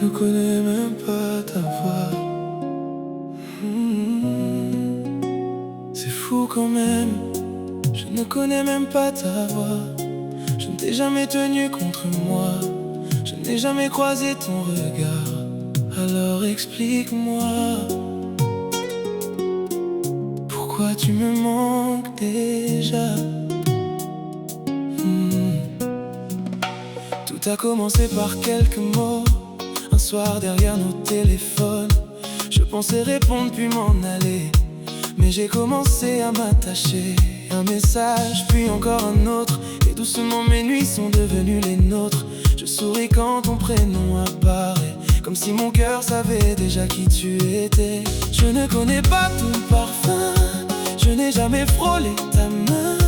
ne connais même pas ta voix. C'est fou quand même, je ne connais même pas ta voix. Je ne t'ai jamais tenu contre moi, je n'ai jamais croisé ton regard. Alors explique-moi, pourquoi tu me manques déjà? Tout a commencé par quelques mots, un soir derrière nos téléphones. Je pensais répondre puis m'en aller, mais j'ai commencé à m'attacher. Un message, puis encore un autre, et doucement mes nuits sont devenues les nôtres. Je souris quand ton prénom apparaît, comme si mon cœur savait déjà qui tu étais. Je ne connais pas ton parfum, je n'ai jamais frôlé ta main.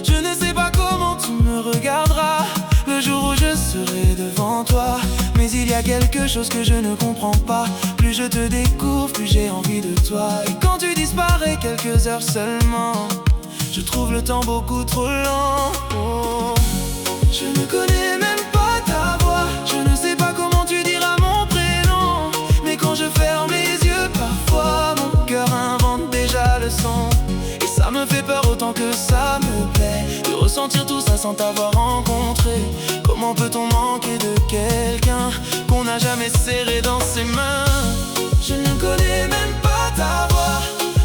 Je ne sais pas comment tu me regarderas le jour où je serai devant toi. Mais il y a quelque chose que je ne comprends pas. Plus je te découvre, plus j'ai envie de toi. Et quand tu disparais quelques heures seulement, je trouve le temps beaucoup trop lent. Oh. Je ne connais même pas ta voix, je ne sais pas comment tu diras mon prénom. Mais quand je ferme les yeux, parfois mon cœur invente déjà le son. Et ça me fait peur autant que ça me plaît de ressentir tout ça sans t'avoir rencontré. Comment peut-on manquer de quelqu'un qu'on n'a jamais serré dans ses mains? Je ne connais même pas ta voix,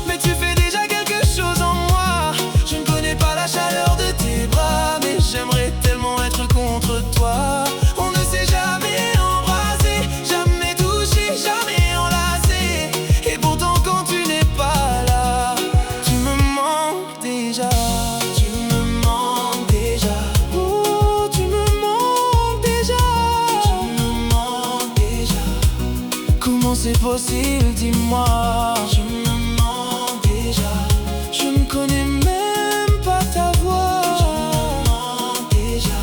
mais tu fais déjà quelque chose en moi. Je ne connais pas la chaleur de tes bras, mais j'aimerais tellement être contre toi. On ne s'est jamais embrassé, jamais touché, jamais enlacé. Et pourtant quand tu n'es pas là, tu me manques déjà. Tu me manques déjà. Oh, tu me manques déjà. Tu me manques déjà. Comment c'est possible, dis-moi? Je me manque déjà. Je ne connais même pas ta voix. Je me manque déjà.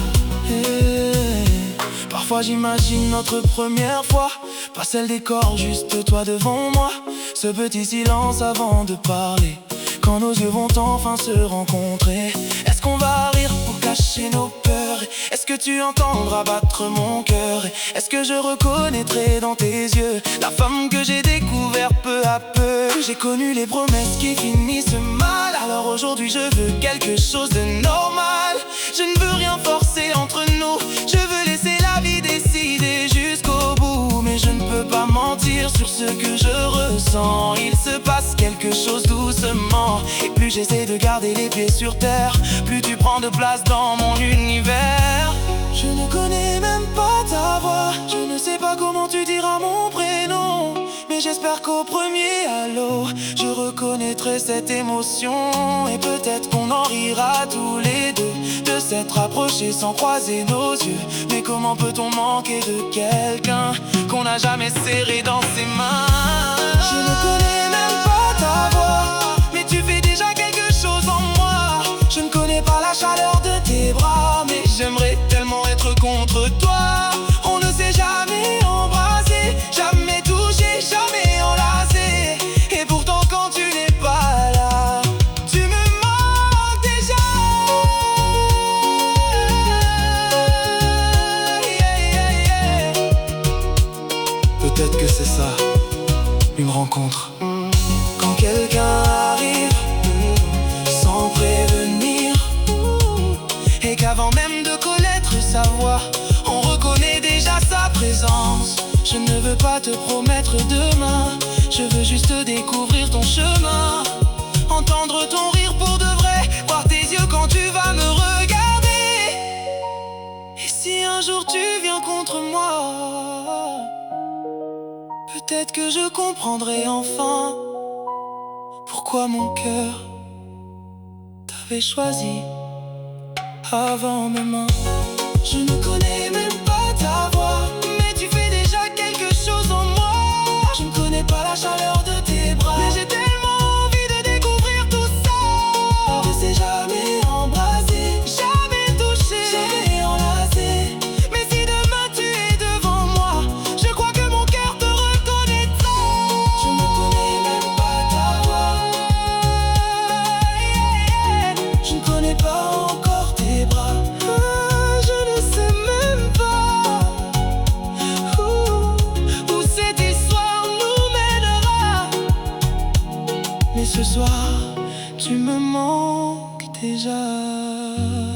Parfois j'imagine notre première fois, pas celle des corps, juste toi devant moi. Ce petit silence avant de parler, quand nos yeux vont enfin se rencontrer. Est-ce qu'on va rire pour cacher nos peurs? Est-ce que tu entendras battre mon cœur? Est-ce que je reconnaîtrai dans tes yeux la femme que j'ai découverte peu à peu? J'ai connu les promesses qui finissent mal, alors aujourd'hui je veux quelque chose de normal. Je ne veux rien forcer entre nous, je veux laisser la vie décider jusqu'au bout. Mais je ne peux pas mentir sur ce que je ressens, il se passe quelque chose doucement. Et plus j'essaie de garder les pieds sur terre, plus tu prends de place dans mon univers. Je ne connais même pas ta voix, je ne sais pas comment tu diras mon prénom. Mais j'espère qu'au premier allô, je reconnaîtrai cette émotion. Et peut-être qu'on en rira tous les deux, de s'être approchés sans croiser nos yeux. Mais comment peut-on manquer de quelqu'un qu'on n'a jamais serré dans ses mains? Je ne connais même pas ta voix, mais tu fais déjà quelque chose en moi. Je ne connais pas la chaleur de tes bras, mais j'aimerais tellement être contre toi. On ne s'est jamais embrassé, jamais touché, jamais enlacé. Et pourtant quand tu n'es pas là, tu me manques déjà. Peut-être que c'est ça, une rencontre. Quand quelqu'un arrive sans prévenir, et qu'avant même de connaître sa voix, on reconnaît déjà sa présence. Je ne veux pas te promettre demain, je veux juste découvrir ton chemin, entendre ton rire pour de vrai, voir tes yeux quand tu vas me regarder. Et si un jour tu viens contre moi, peut-être que je comprendrai enfin pourquoi mon cœur t'avait choisi avant mes mains. Je ne connais même pas ta voix, mais tu fais déjà quelque chose en moi. Je ne connais pas la chaleur de tes bras, mais j'ai tellement envie de découvrir tout ça. On ne s'est jamais embrassé, jamais touché, jamais enlacé. Mais si demain tu es devant moi, je crois que mon cœur te reconnaîtra. Je ne connais même pas ta voix, je ne connais pas encore tes bras. Je ne sais même Mais ce soir, tu me manques déjà.